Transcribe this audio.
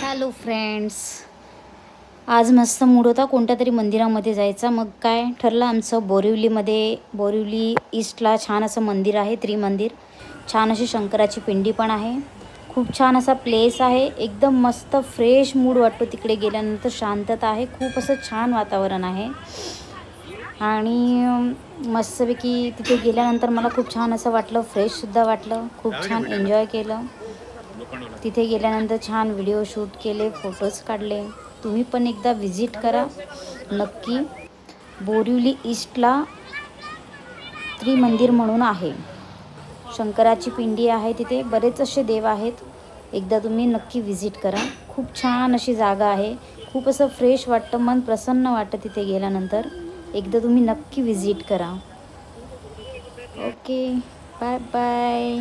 Hello friends, आज मस्त mood होता कोणत्या तरी मंदिरामध्ये जायचा. मग काय ठरलं आमचं, बोरिवली ईस्टला छान असं मंदिर आहे, त्रिमंदिर. छान अशी शंकराची पिंडी पण आहे. खूप छान असा प्लेस आहे, एकदम मस्त फ्रेश मूड वाटतो तिकडे गेल्यानंतर. शांतता आहे, खूप असं छान वातावरण आहे. आणि मस्तपैकी तिथे गेल्यानंतर मला खूप छान असं वाटलं, फ्रेशसुद्धा वाटलं. खूप छान एन्जॉय केलं. तिथे गेल्यानंतर छान व्हिडिओ शूट केले, फोटोज काढले. तुम्ही पण एकदा विजिट करा नक्की. बोरिवली ईस्टला त्रिमंदिर म्हणून आहे, शंकराची पिंडी आहे. तिथे बरेच असे देव आहेत. एकदा तुम्ही नक्की विजिट करा. खूप छान अशी जागा आहे. खूप असं फ्रेश वाटतं, मन प्रसन्न वाटतं तिथे गेल्यानंतर. एकदा तुम्ही नक्की विजिट करा. Okay, bye bye.